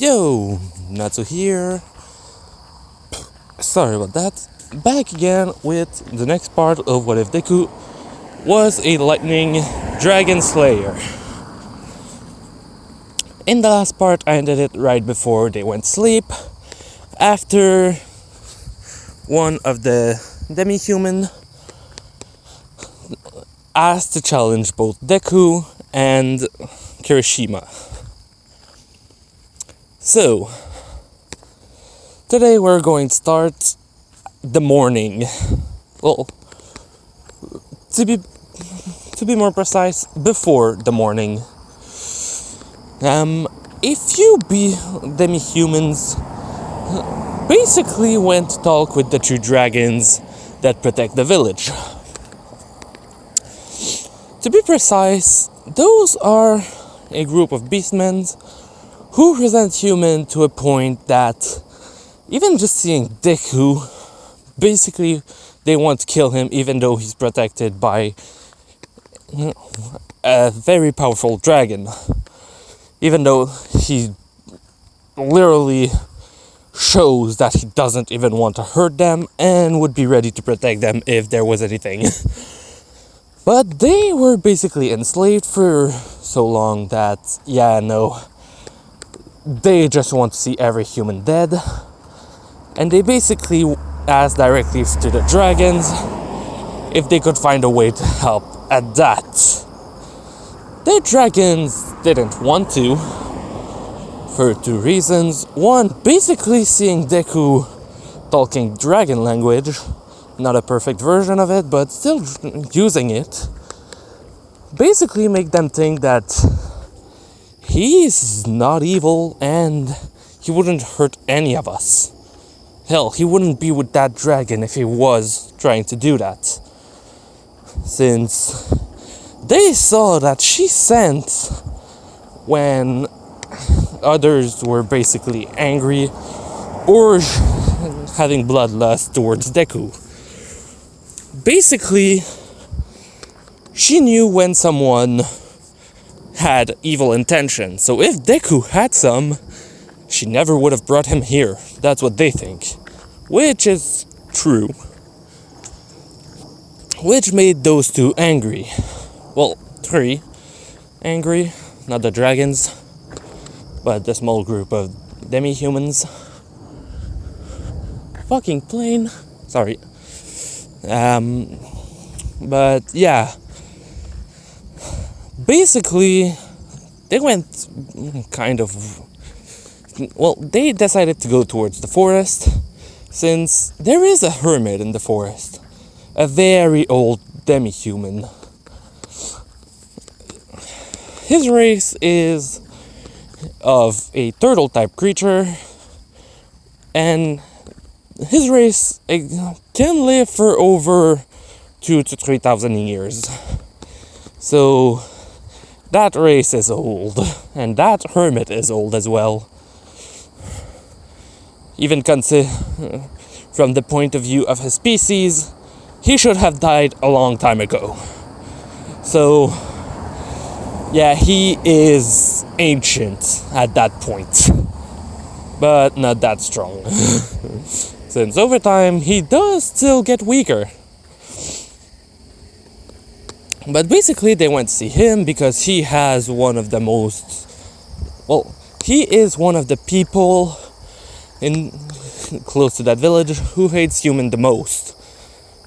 Yo, Natsu here. Sorry about that. Back again with the next part of What If Deku was a lightning dragon slayer. In the last part, I ended it right before they went to sleep, after one of the demi-human asked to challenge both Deku and Kirishima. So, today we're going to start the morning. Well, to be more precise, before the morning. A few demi-humans basically went to talk with the two dragons that protect the village. To be precise, those are a group of beastmen who present human to a point that even just seeing Deku, basically they want to kill him even though he's protected by a very powerful dragon. Even though he literally shows that he doesn't even want to hurt them and would be ready to protect them if there was anything. But they were basically enslaved for so long that, they just want to see every human dead. And they basically asked directly to the dragons if they could find a way to help at that. The dragons didn't want to, for two reasons. One, basically seeing Deku talking dragon language, not a perfect version of it, but still using it, basically make them think that he's not evil and he wouldn't hurt any of us. Hell, he wouldn't be with that dragon if he was trying to do that. Since they saw that she sent when others were basically angry or having bloodlust towards Deku. Basically, she knew when someone had evil intentions. So if Deku had some, she never would have brought him here. That's what they think. Which is true. Which made those two angry. Well, three angry. Not the dragons, but the small group of demi-humans. Fucking plane. Sorry. But yeah. Basically, they went they decided to go towards the forest, since there is a hermit in the forest. A very old demi-human. His race is of a turtle-type creature, and his race can live for over 2,000 to 3,000 years. So, that race is old, and that hermit is old as well. Even from the point of view of his species, he should have died a long time ago. So, yeah, he is ancient at that point, but not that strong. Since over time, he does still get weaker. But basically, they went to see him because he has one of the he is one of the people close to that village who hates human the most.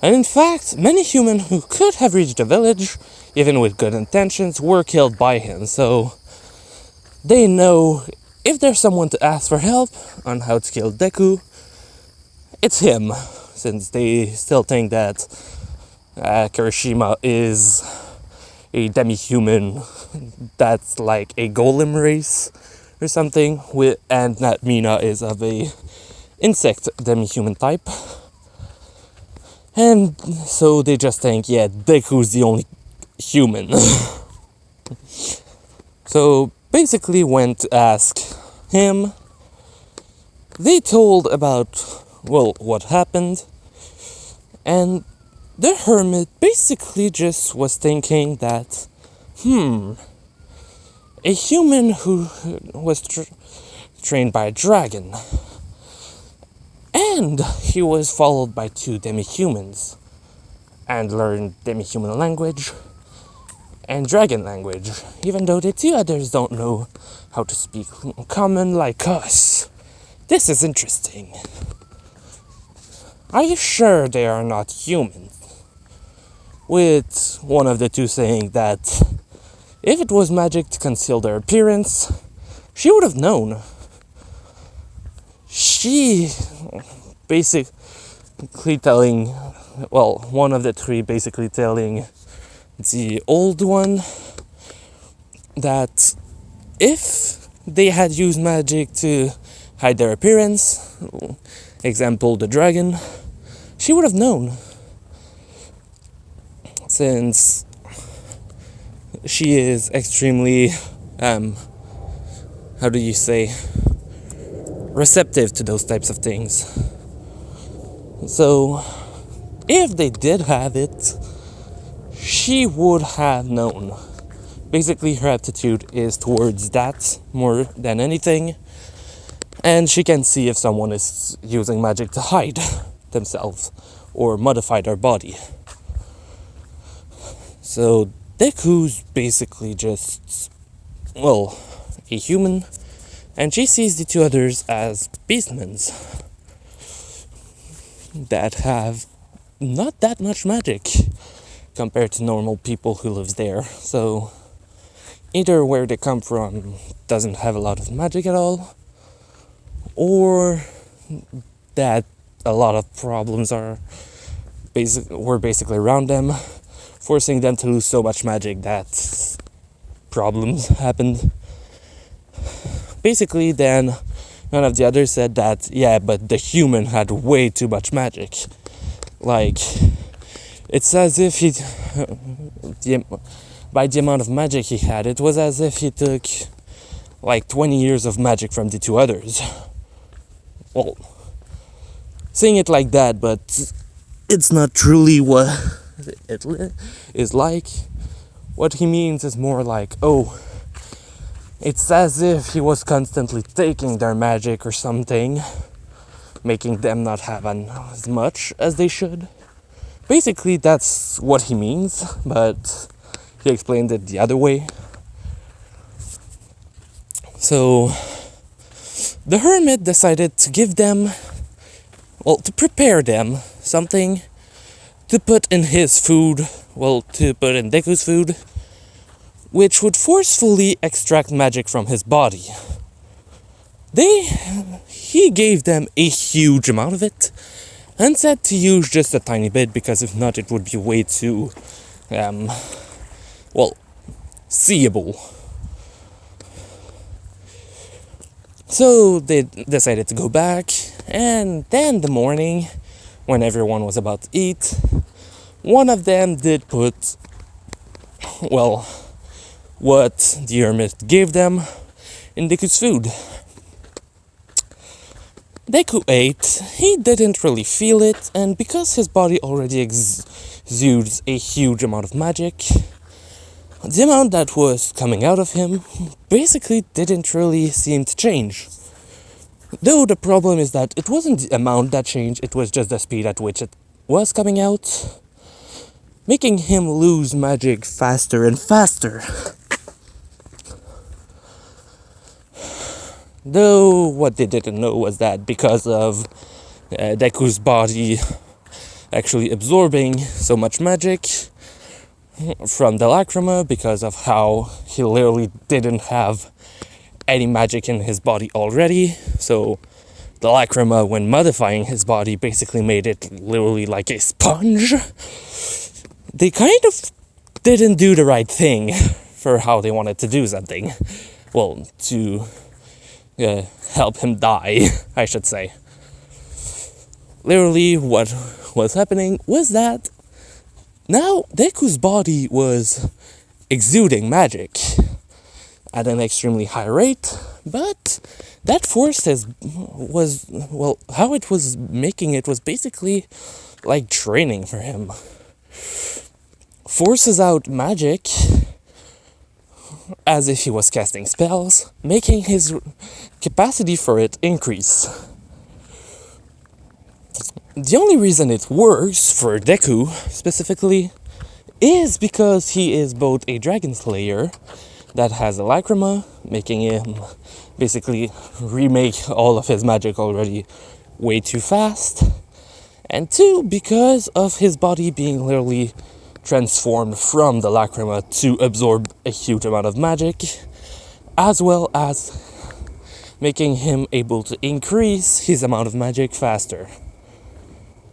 And in fact, many humans who could have reached the village, even with good intentions, were killed by him. So they know if there's someone to ask for help on how to kill Deku, it's him. Since they still think that Kirishima is a demi-human that's like a golem race or something, and that Mina is of a insect demi-human type. And so they just think, Deku's the only human. So basically went to ask him. They told about, what happened. And the hermit basically just was thinking that, a human who was trained by a dragon. And he was followed by 2 demi-humans and learned demi-human language and dragon language, even though the 2 others don't know how to speak common like us. This is interesting. Are you sure they are not humans? With one of the 2 saying that if it was magic to conceal their appearance, she would have known. She basically telling, well, one of the 3 basically telling the old one that if they had used magic to hide their appearance, example the dragon, she would have known. Since she is extremely, how do you say, receptive to those types of things. So, if they did have it, she would have known. Basically, her attitude is towards that more than anything, and she can see if someone is using magic to hide themselves or modify their body. So, Deku's basically just, well, a human, and she sees the 2 others as beastmen that have not that much magic compared to normal people who live there. So either where they come from doesn't have a lot of magic at all, or that a lot of problems were basically around them, forcing them to lose so much magic that problems happened. Basically, then one of the others said that, yeah, but the human had way too much magic. Like, it's as if by the amount of magic he had, it was as if he took like 20 years of magic from the 2 others. Well, saying it like that, but it's not truly what it is like. What he means is more like, oh, it's as if he was constantly taking their magic or something, making them not have as much as they should. Basically, that's what he means, but he explained it the other way. So, the hermit decided to give them, well, to prepare them something to put in his food, well, to put in Deku's food, which would forcefully extract magic from his body. He gave them a huge amount of it, and said to use just a tiny bit, because if not it would be way too, seeable. So they decided to go back, and then the morning, when everyone was about to eat, one of them did put, what the hermit gave them in Deku's food. Deku ate, he didn't really feel it, and because his body already exudes a huge amount of magic, the amount that was coming out of him basically didn't really seem to change. Though the problem is that it wasn't the amount that changed, it was just the speed at which it was coming out, making him lose magic faster and faster. Though what they didn't know was that because of Deku's body actually absorbing so much magic from the lacrima, because of how he literally didn't have any magic in his body already, so the lacrima, when modifying his body, basically made it literally like a sponge. They kind of didn't do the right thing for how they wanted to do something. Well, to help him die, I should say. Literally, what was happening was that now Deku's body was exuding magic at an extremely high rate, but that force how it was making it was basically like training for him. Forces out magic as if he was casting spells, making his capacity for it increase. The only reason it works for Deku specifically is because he is both a dragon slayer that has a lacrima, making him basically remake all of his magic already way too fast, and two, because of his body being literally transformed from the lacrima to absorb a huge amount of magic, as well as making him able to increase his amount of magic faster.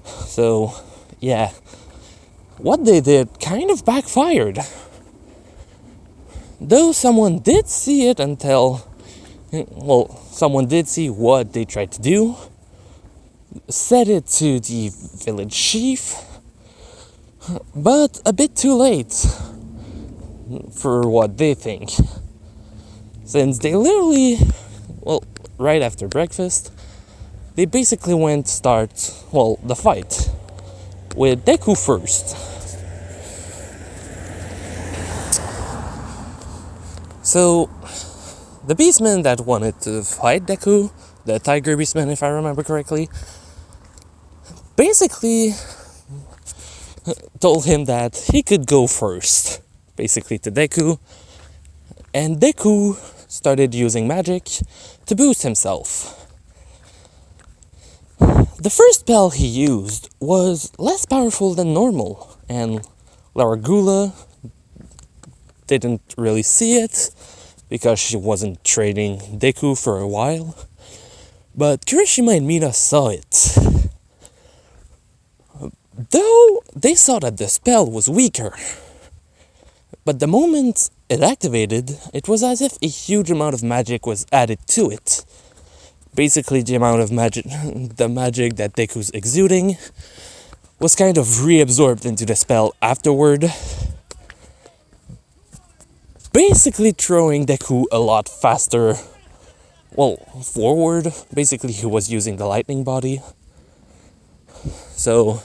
So, yeah, what they did kind of backfired. Though someone did see it someone did see what they tried to do, said it to the village chief, but a bit too late for what they think. Since they literally, right after breakfast, they basically went the fight with Deku first. So, the beastman that wanted to fight Deku, the tiger beastman if I remember correctly, basically told him that he could go first, basically to Deku, and Deku started using magic to boost himself. The first spell he used was less powerful than normal, and Laragula didn't really see it because she wasn't training Deku for a while, but Kirishima and Mina saw it. Though they saw that the spell was weaker, but the moment it activated, it was as if a huge amount of magic was added to it. Basically, the amount of magic, the magic that Deku's exuding, was kind of reabsorbed into the spell afterward, basically throwing Deku a lot faster, forward. Basically, he was using the lightning body. So,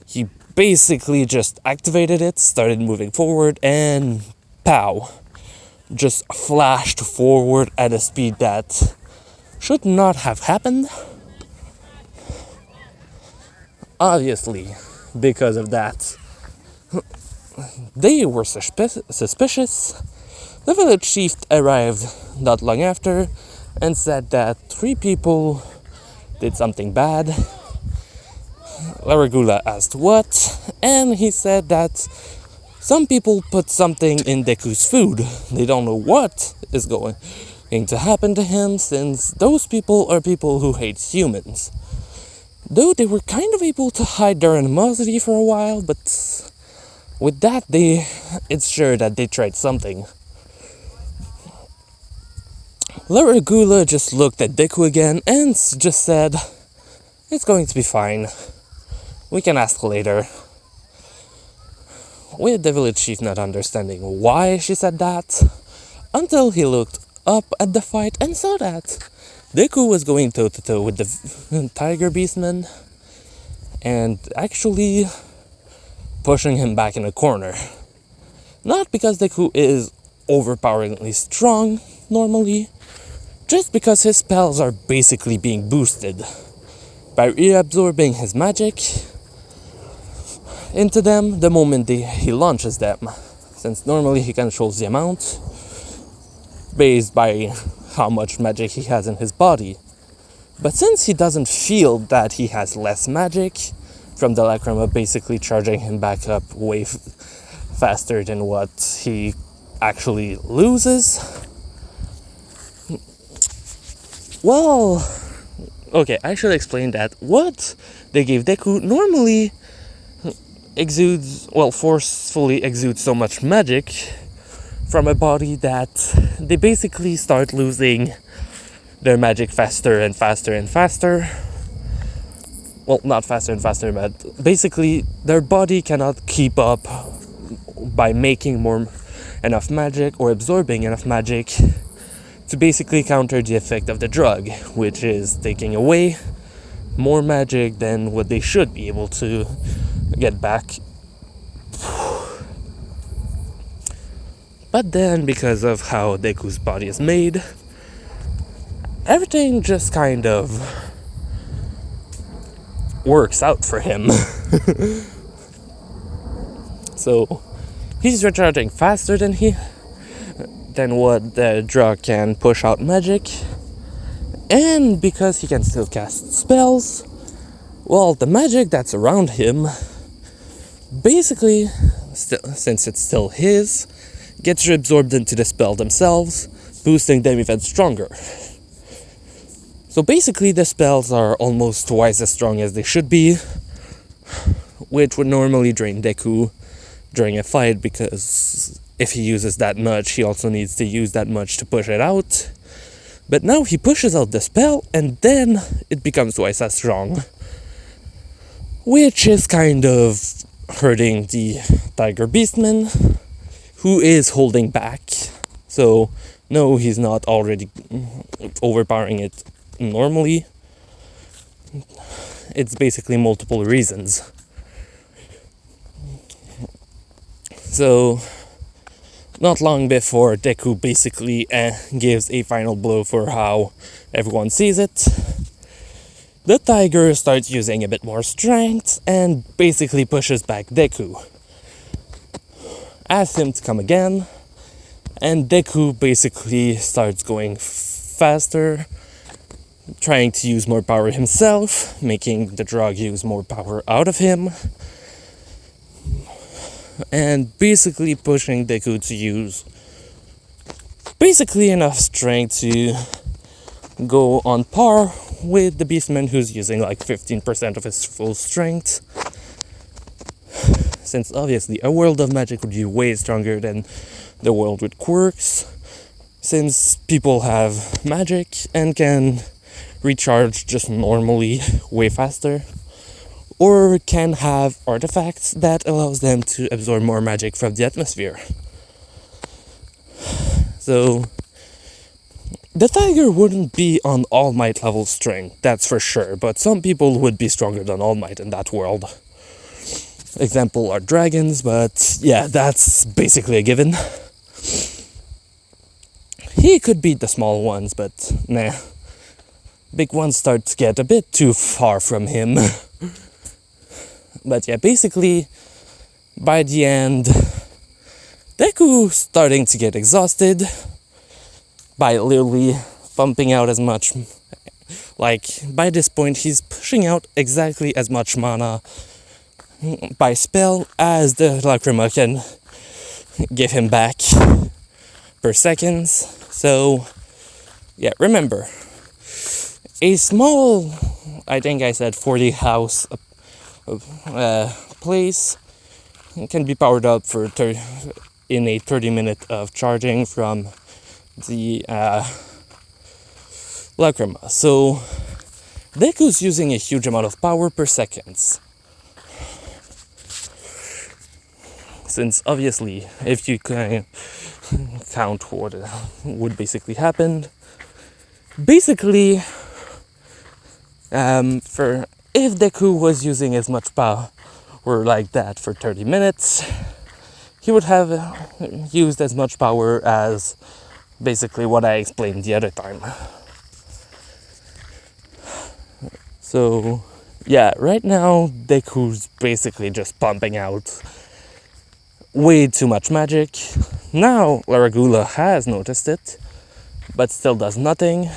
he basically just activated it, started moving forward, and pow! Just flashed forward at a speed that should not have happened. Obviously, because of that, they were suspicious. The village chief arrived not long after and said that 3 people did something bad. Laragula asked what, and he said that some people put something in Deku's food. They don't know what is going to happen to him, since those people are people who hate humans. Though they were kind of able to hide their animosity for a while, but with that, it's sure that they tried something. Laragula just looked at Deku again and just said, "It's going to be fine. We can ask later." With the village chief not understanding why she said that, until he looked up at the fight and saw that Deku was going toe-to-toe with the tiger beastman and actually pushing him back in a corner. Not because Deku is overpoweringly strong normally, just because his spells are basically being boosted by reabsorbing his magic into them the moment he launches them, since normally he controls the amount based by how much magic he has in his body. But since he doesn't feel that he has less magic from the lacrima basically charging him back up way faster than what he actually loses, I should explain that what they gave Deku normally forcefully exudes so much magic from a body that they basically start losing their magic faster and faster and faster. Well, not faster and faster, but basically their body cannot keep up by making enough magic or absorbing enough magic to basically counter the effect of the drug, which is taking away more magic than what they should be able to get back. But then, because of how Deku's body is made, everything just kind of works out for him. So he's recharging faster than what the drug can push out magic, and because he can still cast spells, well, the magic that's around him basically, since it's still his, gets reabsorbed into the spell themselves, boosting them even stronger. So basically the spells are almost twice as strong as they should be, which would normally drain Deku during a fight, because if he uses that much, he also needs to use that much to push it out. But now he pushes out the spell, and then it becomes twice as strong, which is kind of hurting the Tiger Beastman, who is holding back. So no, he's not already overpowering it normally. It's basically multiple reasons. So not long before Deku basically gives a final blow for how everyone sees it, the tiger starts using a bit more strength and basically pushes back Deku. Asks him to come again, and Deku basically starts going faster, trying to use more power himself, making the drug use more power out of him, and basically pushing Deku to use basically enough strength to go on par with the Beastman, who's using like 15% of his full strength. Since obviously a world of magic would be way stronger than the world with quirks, since people have magic and can recharge just normally way faster, or can have artifacts that allows them to absorb more magic from the atmosphere. So the tiger wouldn't be on All Might level strength, that's for sure, but some people would be stronger than All Might in that world. Example are dragons, but yeah, that's basically a given. He could beat the small ones, but nah. Big ones start to get a bit too far from him. But yeah, basically, by the end, Deku's starting to get exhausted by literally pumping out as much. Like, by this point, he's pushing out exactly as much mana by spell as the Lacrima can give him back per seconds. So, yeah, remember, a small, I think I said 40 house place can be powered up for in a 30-minute of charging from the Lacrima. So Deku's using a huge amount of power per second. Since obviously, if you can count what would basically happen, basically, for if Deku was using as much power like that for 30 minutes, he would have used as much power as basically what I explained the other time. So, yeah, right now Deku's basically just pumping out way too much magic. Now Laragula has noticed it, but still does nothing,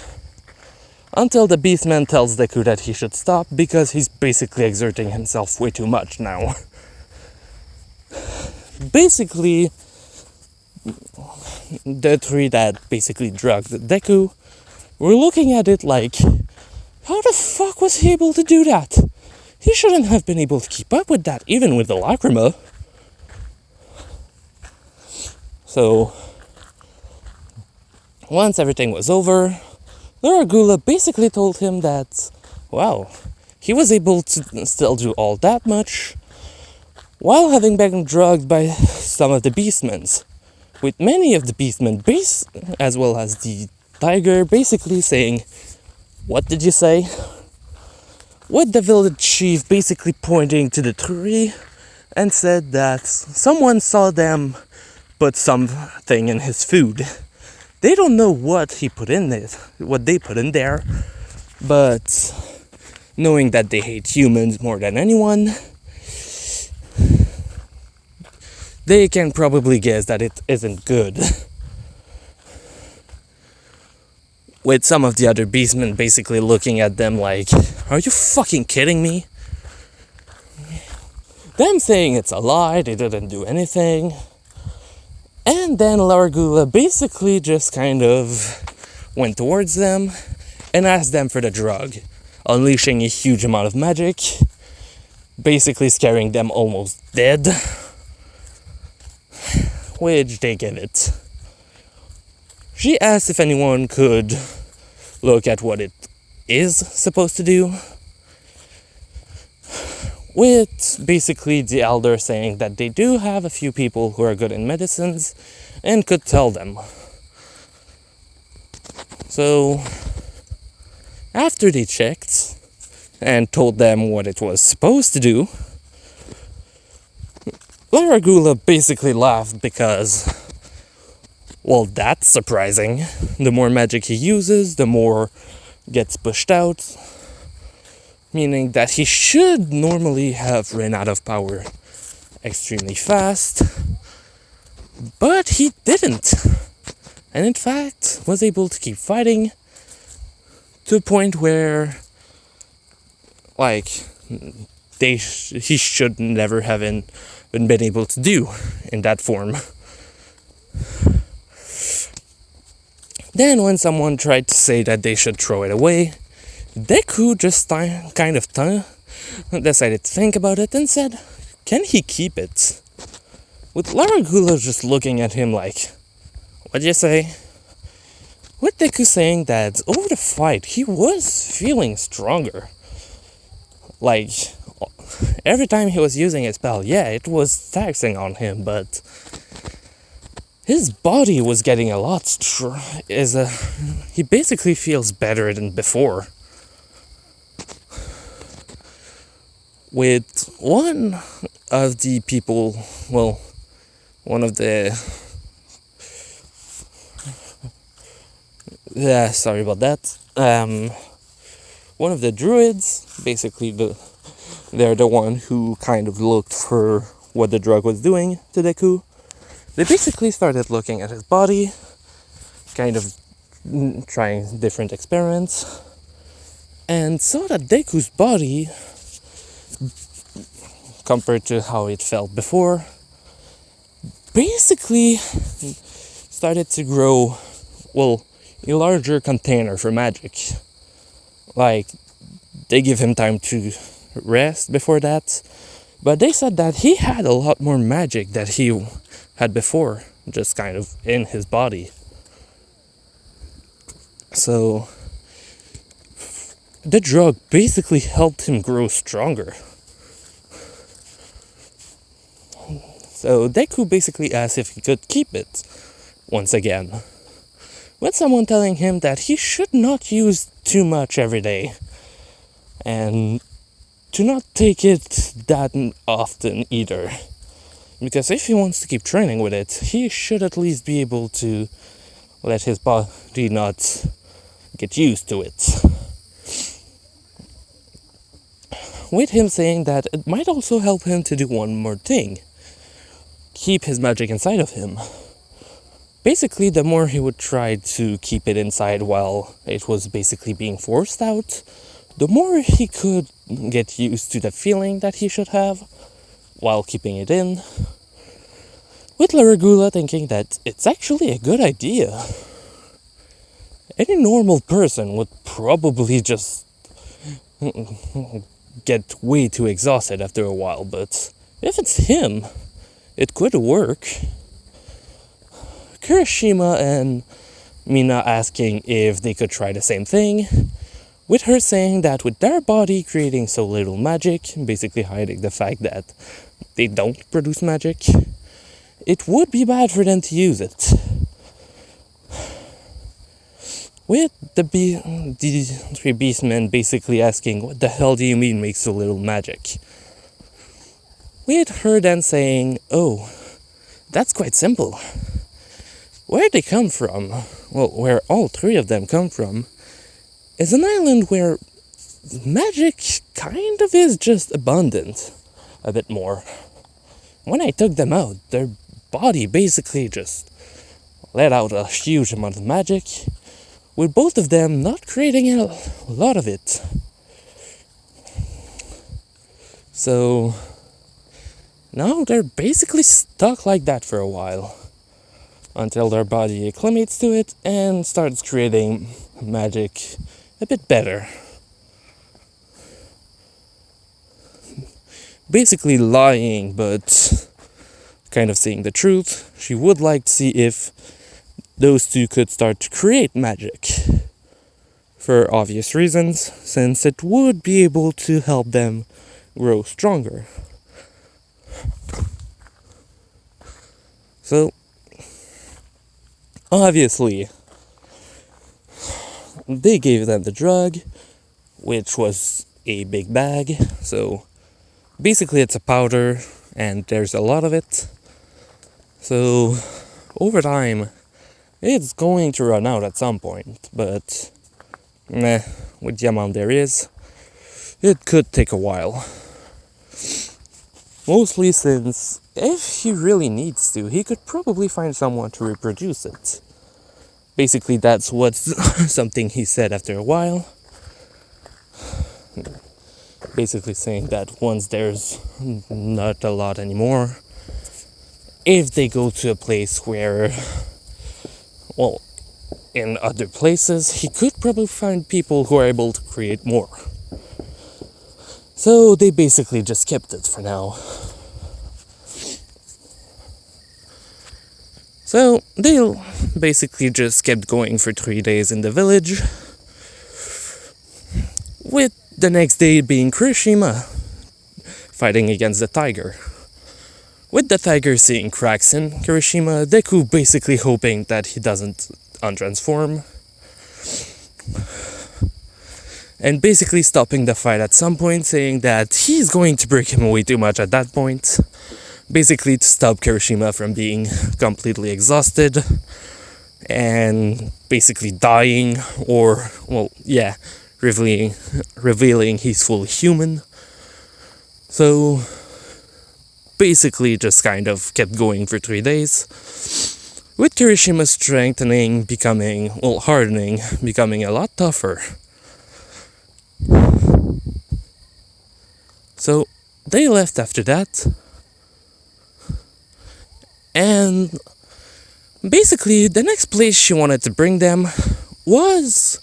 until the Beastman tells Deku that he should stop because he's basically exerting himself way too much now. Basically, the three that basically drugged Deku were looking at it like, how the fuck was he able to do that? He shouldn't have been able to keep up with that, even with the Lacrima. So, once everything was over, Laragula basically told him that, well, he was able to still do all that much while having been drugged by some of the Beastmen, with many of the Beastmen as well as the tiger basically saying, what did you say? With the village chief basically pointing to the tree and said that someone saw them put something in his food. They don't know what he put in it, what they put in there, but knowing that they hate humans more than anyone, they can probably guess that it isn't good. With some of the other beastmen basically looking at them like, are you fucking kidding me? Them saying it's a lie, they didn't do anything. And then Largula basically just kind of went towards them and asked them for the drug, unleashing a huge amount of magic, basically scaring them almost dead, which they give it. She asked if anyone could look at what it is supposed to do, with basically the elder saying that they do have a few people who are good in medicines and could tell them. So, after they checked and told them what it was supposed to do, Laragula basically laughed because, well, that's surprising. The more magic he uses, the more gets pushed out. Meaning that he should normally have run out of power extremely fast. But he didn't. And in fact, was able to keep fighting to a point where, like, he should never have been able to do in that form. Then when someone tried to say that they should throw it away, Deku just kind of decided to think about it and said, can he keep it? With Laragula just looking at him like, what'd you say? With Deku saying that over the fight he was feeling stronger. Like, every time he was using a spell, yeah, it was taxing on him, but his body was getting a lot he basically feels better than before. With one of the people, well, one of the, yeah, sorry about that, one of the druids, basically they're the one who kind of looked for what the drug was doing to Deku. They basically started looking at his body, kind of trying different experiments, and saw that Deku's body, compared to how it felt before, basically started to grow, well, a larger container for magic. Like, they give him time to rest before that, but they said that he had a lot more magic that he had before, just kind of in his body. So, the drug basically helped him grow stronger. So Deku basically asked if he could keep it, once again, with someone telling him that he should not use too much every day, and to not take it that often either, because if he wants to keep training with it, he should at least be able to let his body not get used to it. With him saying that it might also help him to do one more thing: keep his magic inside of him. Basically, the more he would try to keep it inside while it was basically being forced out, the more he could get used to the feeling that he should have while keeping it in. With Laragula thinking that it's actually a good idea. Any normal person would probably just get way too exhausted after a while, but if it's him, it could work. Kirishima and Mina asking if they could try the same thing, with her saying that with their body creating so little magic, basically hiding the fact that they don't produce magic, it would be bad for them to use it. With the three beastmen basically asking, what the hell do you mean make so little magic? With her then saying, oh, That's quite simple. Where they come from, well, where all three of them come from, is an island where magic kind of is just abundant a bit more. When I took them out, their body basically just let out a huge amount of magic, with both of them not creating a lot of it. So now they're basically stuck like that for a while, until their body acclimates to it and starts creating magic a bit better. Basically lying, but kind of saying the truth. She would like to see if those two could start to create magic, for obvious reasons, since it would be able to help them grow stronger. So, obviously, they gave them the drug, which was a big bag. So basically it's a powder and there's a lot of it. So over time it's going to run out at some point, but with the amount there is, it could take a while. Mostly since if he really needs to, he could probably find someone to reproduce it. Basically that's what's something he said after a while. Basically saying that once there's not a lot anymore, if they go to a place where, well, in other places, he could probably find people who are able to create more. So they basically just kept it for now. So they basically just kept going for 3 days in the village, with the next day being Kirishima fighting against the tiger. With the tiger seeing cracks in Kirishima, Deku basically hoping that he doesn't untransform, and basically stopping the fight at some point, saying that he's going to break him way too much at that point, basically to stop Kirishima from being completely exhausted and basically dying, or, well, yeah, revealing he's fully human. So basically just kind of kept going for 3 days, with Kirishima strengthening, hardening, becoming a lot tougher. So they left after that, and basically the next place she wanted to bring them was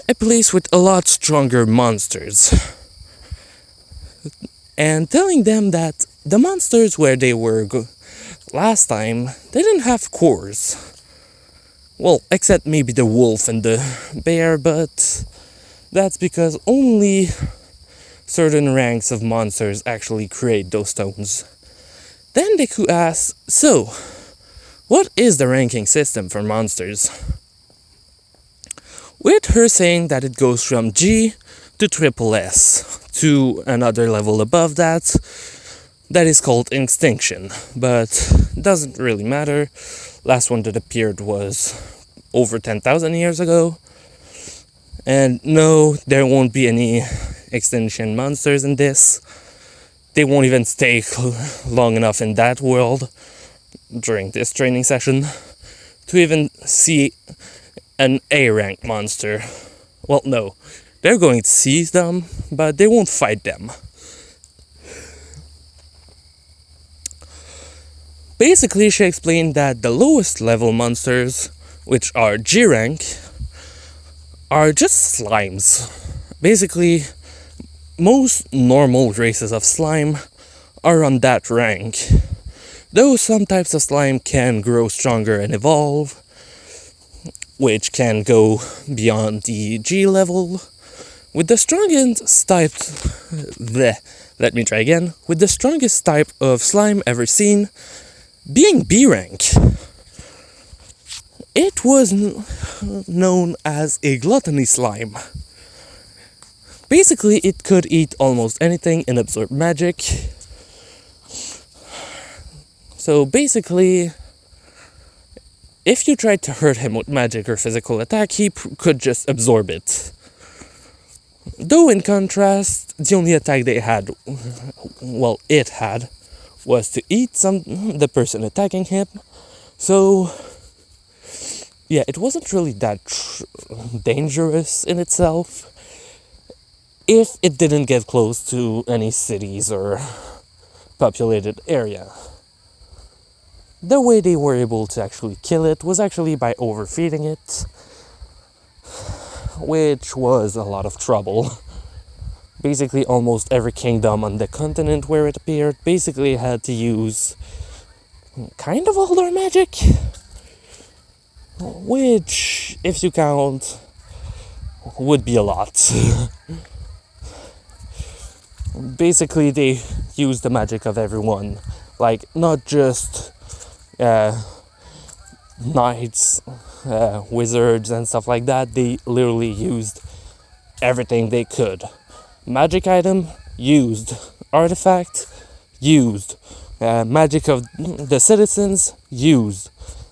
a place with a lot stronger monsters, and telling them that the monsters where they were last time, they didn't have cores. Well, except maybe the wolf and the bear, but that's because only certain ranks of monsters actually create those stones. Then Deku asks, so, what is the ranking system for monsters? With her saying that it goes from G to triple S, to another level above that is called Extinction, but doesn't really matter. Last one that appeared was over 10,000 years ago, and no, there won't be any extinction monsters in this. They won't even stay long enough in that world during this training session to even see an A-rank monster. Well, no, they're going to see them, but they won't fight them. Basically, she explained that the lowest level monsters, which are G rank, are just slimes. Basically, most normal races of slime are on that rank. Though some types of slime can grow stronger and evolve, which can go beyond the G level, with the strongest type... Let me try again. With the strongest type of slime ever seen being B rank. It was known as a gluttony slime. Basically, it could eat almost anything and absorb magic. So basically, if you tried to hurt him with magic or physical attack, he could just absorb it. Though in contrast, the only attack they had, well, it had, was to eat the person attacking him. So, yeah, it wasn't really that dangerous in itself if it didn't get close to any cities or populated area. The way they were able to actually kill it was actually by overfeeding it, which was a lot of trouble. Basically, almost every kingdom on the continent where it appeared basically had to use kind of all their magic, which, if you count, would be a lot. Basically, they used the magic of everyone, like not just knights, wizards and stuff like that. They literally used everything they could. Magic item, used. Artifact, used. Magic of the citizens, used.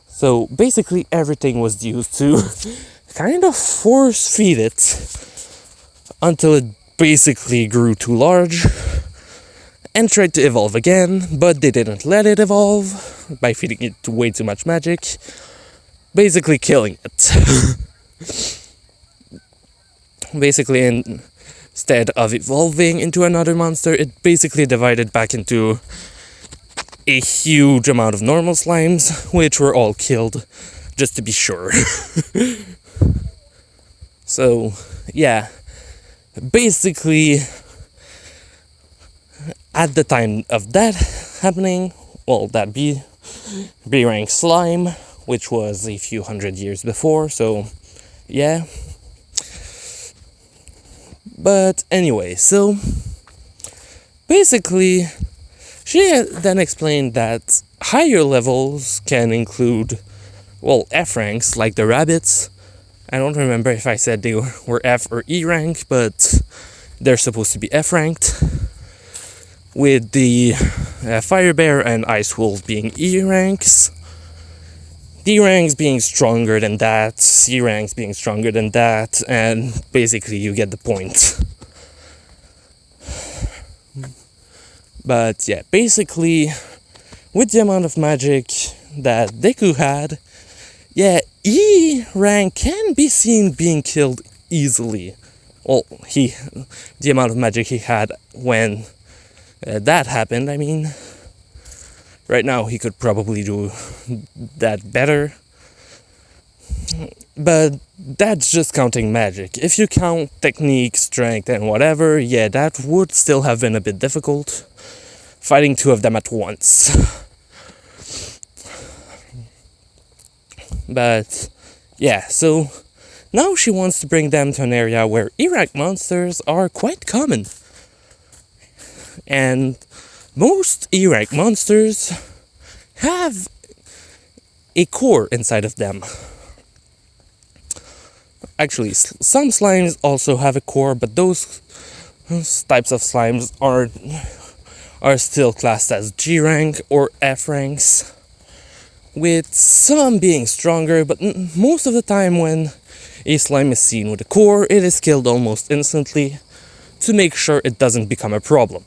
So basically everything was used to kind of force feed it until it basically grew too large and tried to evolve again, but they didn't let it evolve by feeding it way too much magic, basically killing it. Basically, instead of evolving into another monster, it basically divided back into a huge amount of normal slimes, which were all killed, just to be sure. So, yeah, basically, at the time of that happening, well, that B rank slime, which was a few hundred years before, so yeah. But anyway, so basically, she then explained that higher levels can include, well, F ranks, like the rabbits. I don't remember if I said they were F or E rank, but they're supposed to be F ranked, with the fire bear and ice wolf being E ranks, D ranks being stronger than that, C ranks being stronger than that, and basically you get the point. But yeah, basically, with the amount of magic that Deku had, yeah, E rank can be seen being killed easily. Well, the amount of magic he had when that happened, I mean, right now he could probably do that better. But that's just counting magic. If you count technique, strength, and whatever, yeah, that would still have been a bit difficult. Fighting two of them at once. But, yeah, so now she wants to bring them to an area where E-rank monsters are quite common. And most E-rank monsters have a core inside of them. Actually, some slimes also have a core, but those types of slimes are still classed as G rank or F ranks, with some being stronger, but most of the time when a slime is seen with a core, it is killed almost instantly to make sure it doesn't become a problem.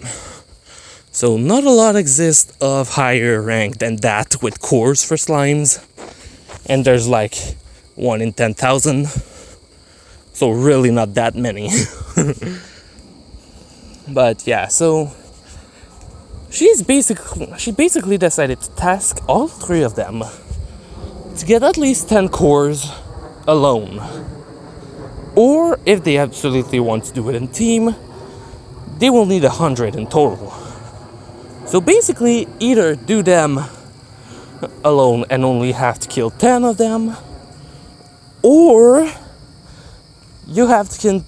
So not a lot exists of higher rank than that with cores for slimes, and there's like 1 in 10,000, so really not that many. But yeah, so she basically decided to task all 3 of them to get at least 10 cores alone. Or if they absolutely want to do it in team, they will need 100 in total. So basically, either do them alone and only have to kill 10 of them, or you have to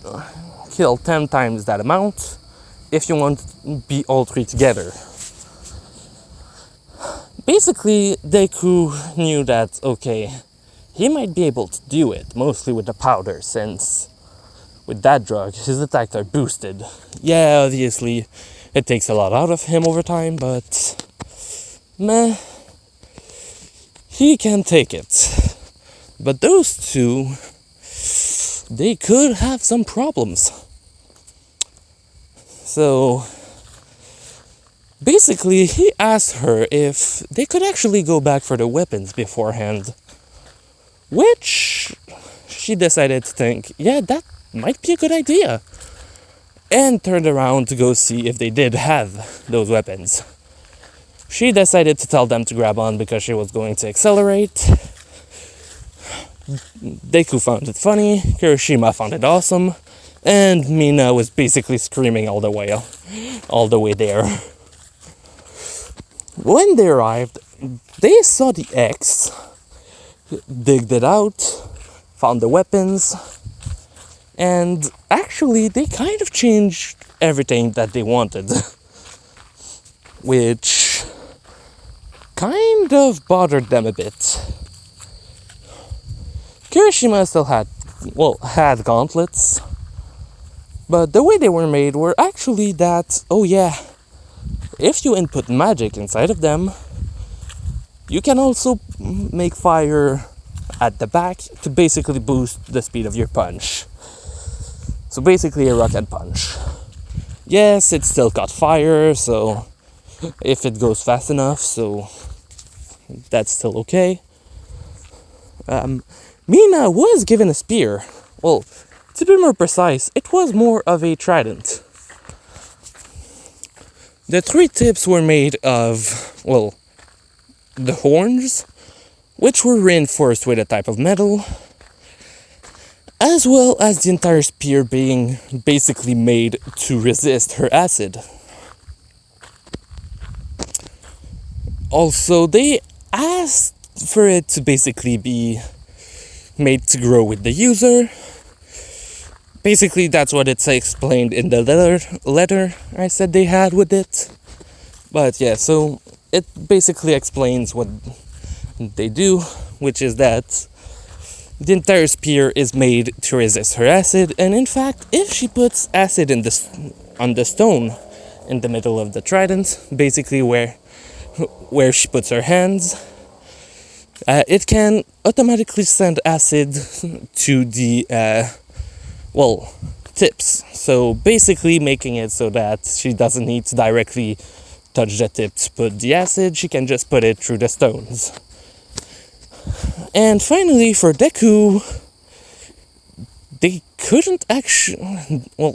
kill 10 times that amount if you want to be all 3 together. Basically, Deku knew that, okay, he might be able to do it, mostly with the powder, since with that drug, his attacks are boosted. Yeah, obviously, it takes a lot out of him over time, but meh, he can take it. But those two, they could have some problems. So basically, he asked her if they could actually go back for the weapons beforehand, which she decided to think, yeah, that might be a good idea, and turned around to go see if they did have those weapons. She decided to tell them to grab on because she was going to accelerate. Deku found it funny, Kirishima found it awesome, and Mina was basically screaming all the way there. When they arrived, they saw the X, digged it out, found the weapons, and actually they kind of changed everything that they wanted, which kind of bothered them a bit. Kirishima still had gauntlets, but the way they were made were actually that, oh yeah, if you input magic inside of them, you can also make fire at the back to basically boost the speed of your punch. So basically a rocket punch. Yes, it still got fire, so if it goes fast enough, so that's still okay. Mina was given a spear. Well, to be more precise, it was more of a trident. The three tips were made of, well, the horns, which were reinforced with a type of metal, as well as the entire spear being basically made to resist her acid. Also, they asked for it to basically be made to grow with the user. Basically, that's what it's explained in the letter I said they had with it. But yeah, so it basically explains what they do, which is that the entire spear is made to resist her acid, and in fact, if she puts acid on the stone in the middle of the trident, basically where she puts her hands, it can automatically send acid to the tips. So basically making it so that she doesn't need to directly touch the tip to put the acid, she can just put it through the stones. And finally, for Deku, they couldn't actually,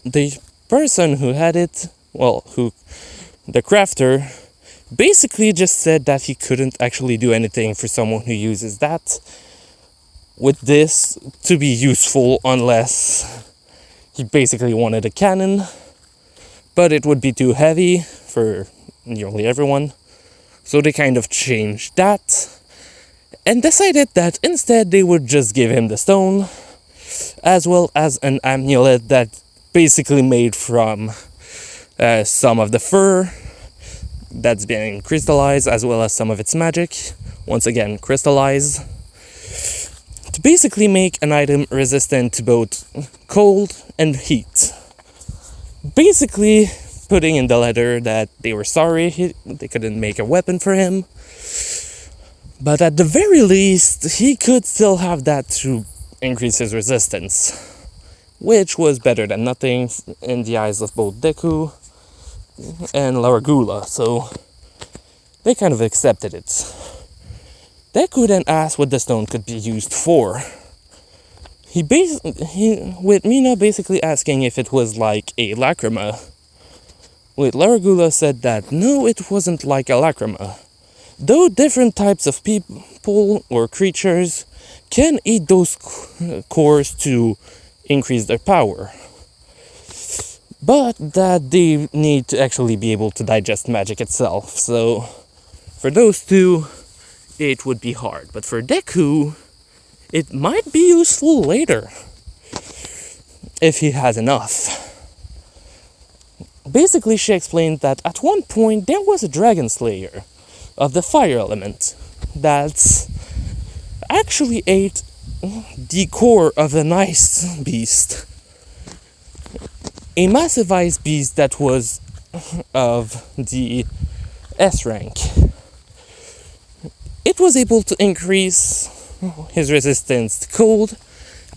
the person who had it, the crafter, basically just said that he couldn't actually do anything for someone who uses that with this to be useful unless he basically wanted a cannon, but it would be too heavy for nearly everyone, so they kind of changed that and decided that instead they would just give him the stone, as well as an amulet that basically made from some of the fur that's being crystallized, as well as some of its magic, once again crystallized, to basically make an item resistant to both cold and heat. Basically putting in the letter that they were sorry they couldn't make a weapon for him, but at the very least he could still have that to increase his resistance, which was better than nothing in the eyes of both Deku and Laragula, so they kind of accepted it. Deku then asked what the stone could be used for. With Mina basically asking if it was like a lacrima, with Laragula said that no, it wasn't like a lacrima, though different types of people or creatures can eat those cores to increase their power, but that they need to actually be able to digest magic itself. So for those two, it would be hard, but for Deku, it might be useful later if he has enough. Basically, she explained that at one point there was a dragon slayer of the fire element that actually ate the core of an ice beast, a massive ice beast that was of the S rank. It it was able to increase his resistance to cold,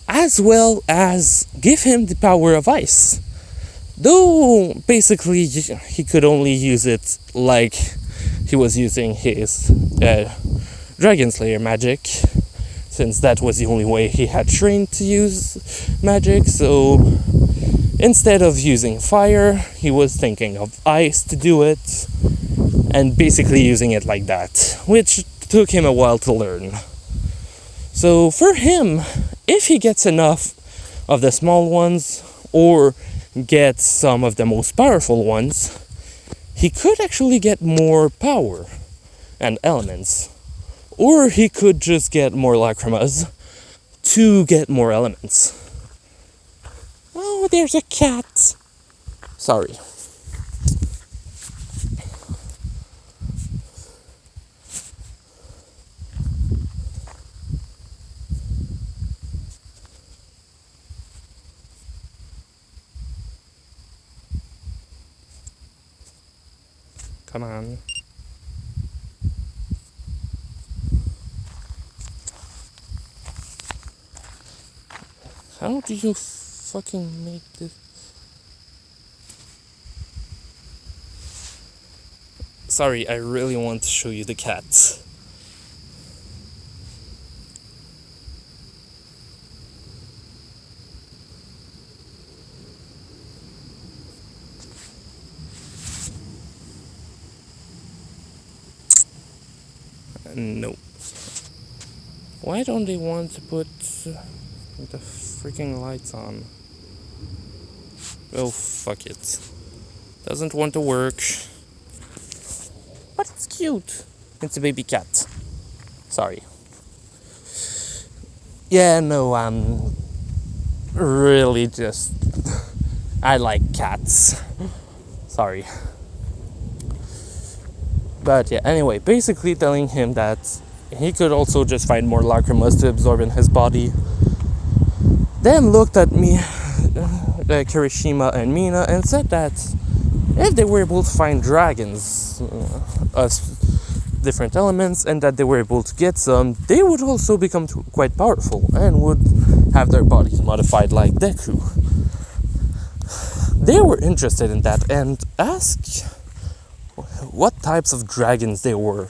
as well as give him the power of ice. Though, basically, he could only use it like he was using his Dragon Slayer magic, since that was the only way he had trained to use magic. So, instead of using fire, he was thinking of ice to do it, and basically using it like that, which took him a while to learn. So for him, if he gets enough of the small ones, or gets some of the most powerful ones, he could actually get more power and elements. Or he could just get more lacrimas to get more elements. Oh, there's a cat. Sorry. Come on. How do you fucking make this? Sorry, I really want to show you the cat. No. Why don't they want to put the freaking lights on? Oh, fuck it. Doesn't want to work. But it's cute. It's a baby cat. Sorry. Yeah, no, I'm really just... I like cats. Sorry. But yeah, anyway, basically telling him that he could also just find more lacrimas to absorb in his body. Then looked at me, Kirishima and Mina, and said that if they were able to find dragons of different elements, and that they were able to get some, they would also become quite powerful and would have their bodies modified like Deku. They were interested in that and asked what types of dragons they were,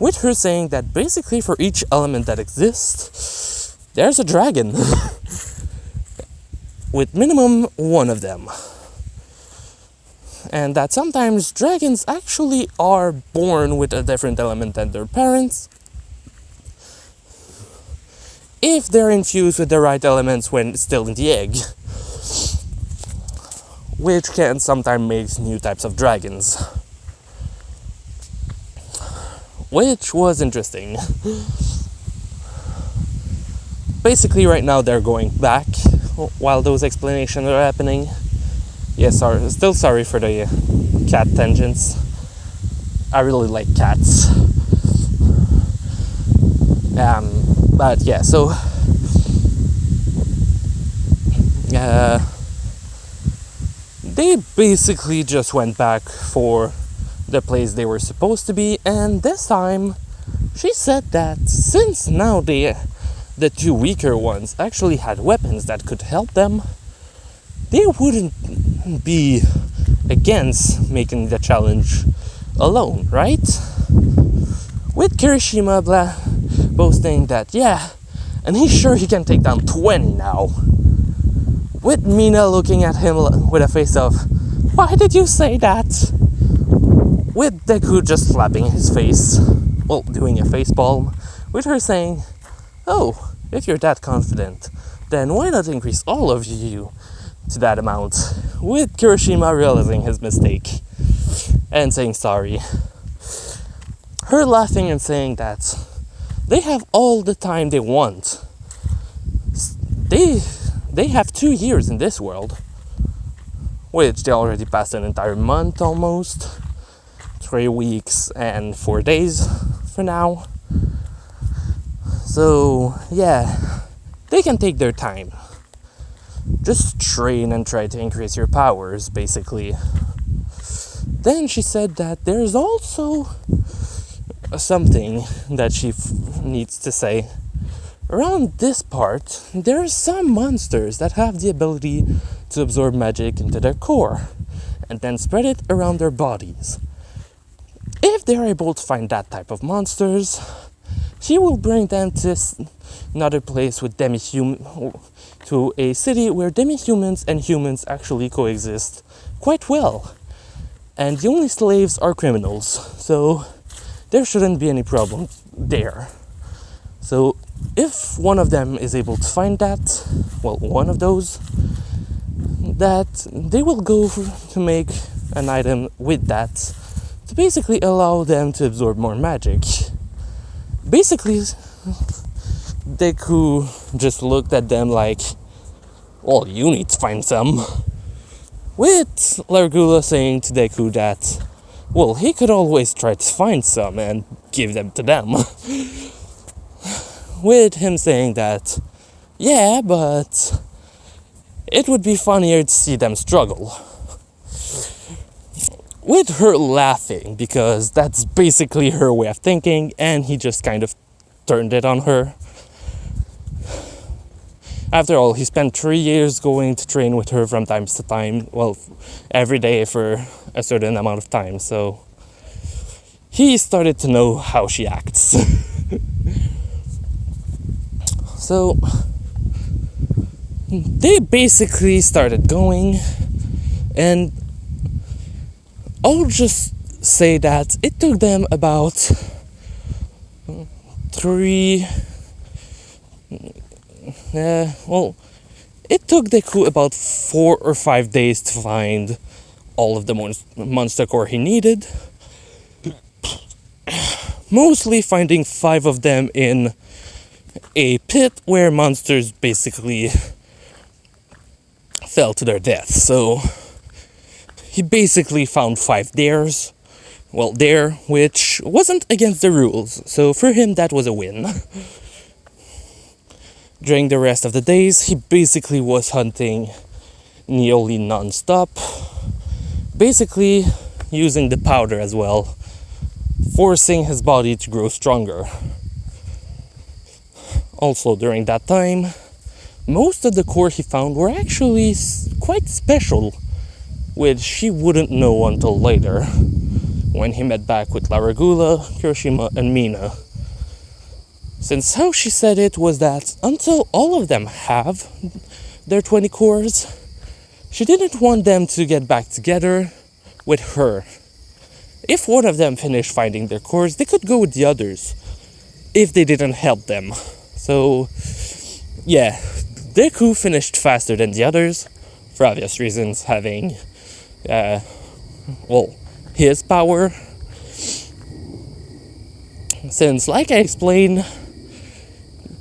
with her saying that basically for each element that exists, there's a dragon, with minimum one of them. And that sometimes dragons actually are born with a different element than their parents, if they're infused with the right elements when still in the egg, which can sometimes make new types of dragons. Which was interesting. Basically, right now they're going back while those explanations are happening. Yes, still sorry for the cat tangents. I really like cats. But yeah, so they basically just went back for the place they were supposed to be, and this time she said that since now the two weaker ones actually had weapons that could help them, they wouldn't be against making the challenge alone, right? With Kirishima boasting that, yeah, and he's sure he can take down 20 now. With Mina looking at him with a face of, why did you say that? With Deku just slapping his face, well, doing a face palm, with her saying, oh, if you're that confident, then why not increase all of you to that amount? With Kirishima realizing his mistake and saying sorry. Her laughing and saying that they have all the time they want. They have 2 years in this world, which they already passed an entire month almost. 3 weeks and 4 days for now. So yeah, they can take their time. Just train and try to increase your powers, basically. Then she said that there's also something that she needs to say. Around this part, there are some monsters that have the ability to absorb magic into their core and then spread it around their bodies. If they are able to find that type of monsters, she will bring them to another place with to a city where demi-humans and humans actually coexist quite well. And the only slaves are criminals, so there shouldn't be any problem there. So if one of them is able to find that, well, one of those, that they will go to make an item with that to basically allow them to absorb more magic. Basically, Deku just looked at them like, well, you need to find some. With Largula saying to Deku that, well, he could always try to find some and give them to them. With him saying that, yeah, but it would be funnier to see them struggle. With her laughing, because that's basically her way of thinking, and he just kind of turned it on her. After all, he spent 3 years going to train with her from time to time, well, every day for a certain amount of time, so he started to know how she acts. So they basically started going, and I'll just say that it took them about 3... it took Deku about 4 or 5 days to find all of the monster core he needed. Mostly finding 5 of them in a pit where monsters basically fell to their death. So he basically found 5 dares. Well, there, which wasn't against the rules. So for him, that was a win. During the rest of the days, he basically was hunting nearly non-stop. Basically using the powder as well, forcing his body to grow stronger. Also, during that time, most of the core he found were actually quite special, which he wouldn't know until later, when he met back with Laragula, Kirishima, and Mina. Since how she said it was that until all of them have their 20 cores, she didn't want them to get back together with her. If one of them finished finding their cores, they could go with the others, if they didn't help them. So, yeah, Deku finished faster than the others, for obvious reasons, having, his power. Since, like I explained,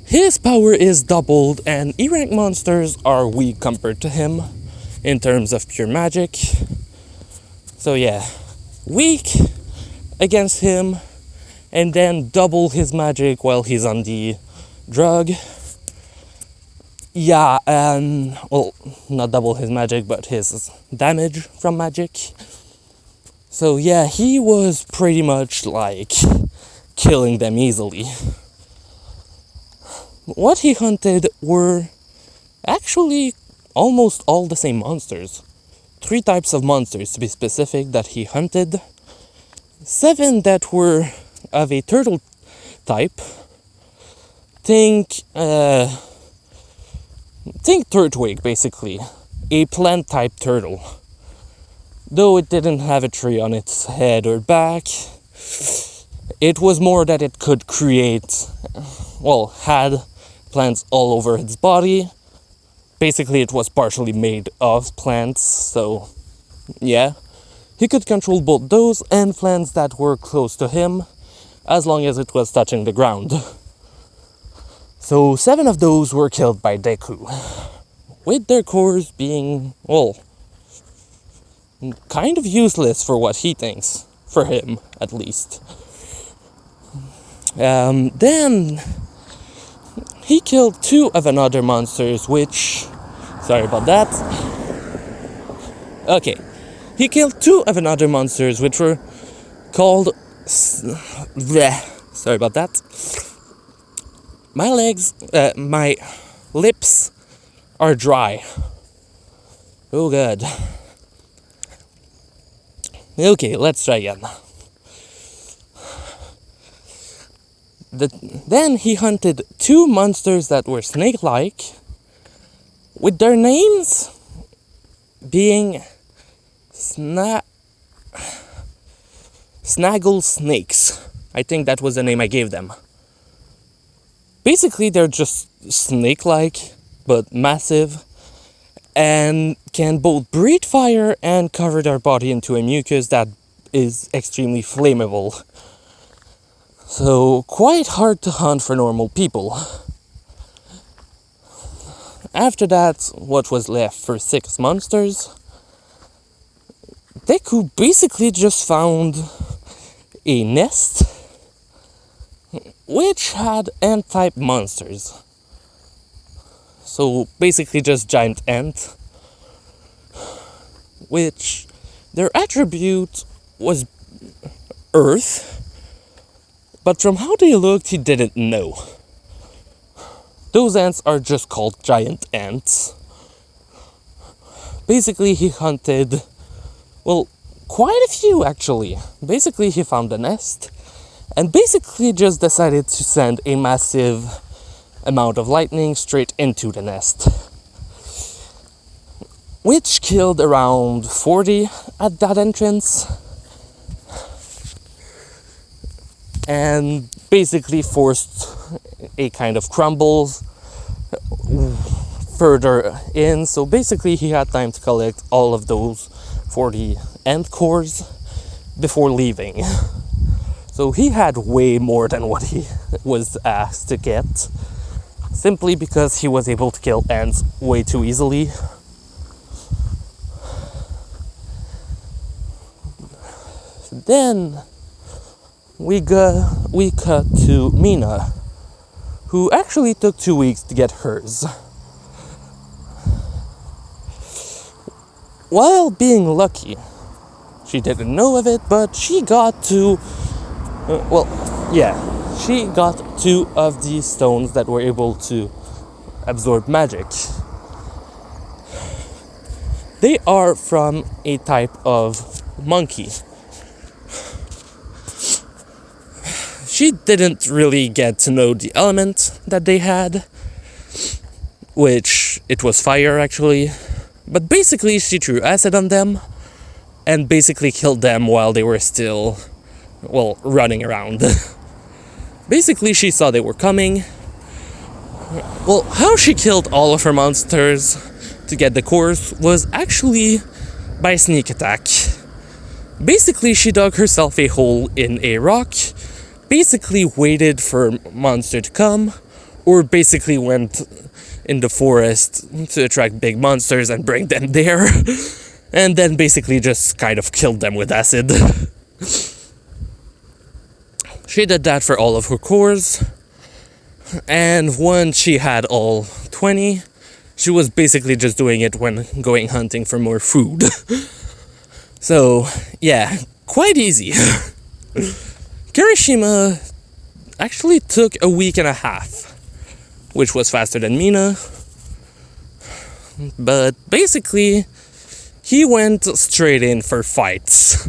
his power is doubled and E-rank monsters are weak compared to him in terms of pure magic. So yeah, weak against him and then double his magic while he's on the drug. Yeah, not double his magic, but his damage from magic. So yeah, he was pretty much like killing them easily. What he hunted were actually almost all the same monsters. 3 types of monsters to be specific that he hunted. 7 that were of a turtle type. Think Turtwig, basically. A plant type turtle. Though it didn't have a tree on its head or back, it was more that it could create, had plants all over its body. Basically, it was partially made of plants, so yeah. He could control both those and plants that were close to him, as long as it was touching the ground. So 7 of those were killed by Deku, with their cores being, kind of useless for what he thinks, for him at least. Then he killed 2 of another monsters, which, sorry about that. Okay, he killed 2 of another monsters, which were called Sorry about that. My lips are dry. Oh god. Okay, let's try again. Then he hunted 2 monsters that were snake-like, with their names being Snaggle snakes. I think that was the name I gave them. Basically, they're just snake-like, but massive, and can both breathe fire and cover their body into a mucus that is extremely flammable. So, quite hard to hunt for normal people. After that, what was left for 6 monsters, deku basically just found a nest which had ant-type monsters. So basically just giant ant, which their attribute was earth, but from how they looked he didn't know. Those ants are just called giant ants. Basically he hunted, well, quite a few actually. Basically he found a nest and basically just decided to send a massive amount of lightning straight into the nest, which killed around 40 at that entrance and basically forced a kind of crumble further in. So basically he had time to collect all of those 40 ant cores before leaving. So he had way more than what he was asked to get, simply because he was able to kill ants way too easily. Then we cut to Mina, who actually took 2 weeks to get hers. While being lucky, she didn't know of it, but she got she got 2 of these stones that were able to absorb magic. They are from a type of monkey. She didn't really get to know the element that they had, which it was fire actually, but basically she threw acid on them and basically killed them while they were still, running around. Basically she saw they were coming. Well, how she killed all of her monsters to get the cores was actually by sneak attack. Basically she dug herself a hole in a rock, basically waited for a monster to come, or basically went in the forest to attract big monsters and bring them there, and then basically just kind of killed them with acid. She did that for all of her cores, and once she had all 20, she was basically just doing it when going hunting for more food. So, yeah, quite easy. Kirishima actually took a week and a half, which was faster than Mina. But basically, he went straight in for fights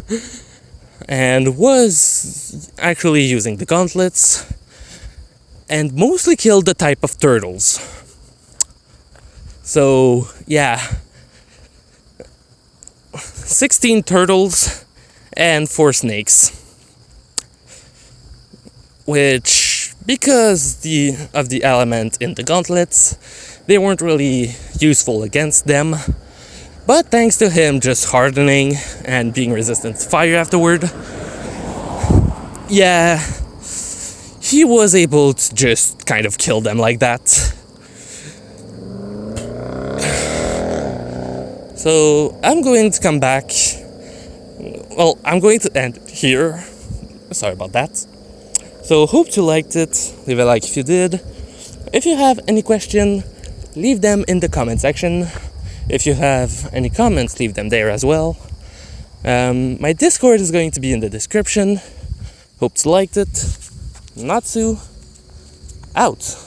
and was actually using the gauntlets and mostly killed the type of turtles. So, yeah, 16 turtles and 4 snakes. Which, because of the element in the gauntlets, they weren't really useful against them. But thanks to him just hardening and being resistant to fire afterward, yeah, he was able to just kind of kill them like that. So I'm going to come back. Well, I'm going to end here. Sorry about that. So hope you liked it. Leave a like if you did. If you have any question, leave them in the comment section. If you have any comments, leave them there as well. My Discord is going to be in the description. Hope you liked it. Natsu, out.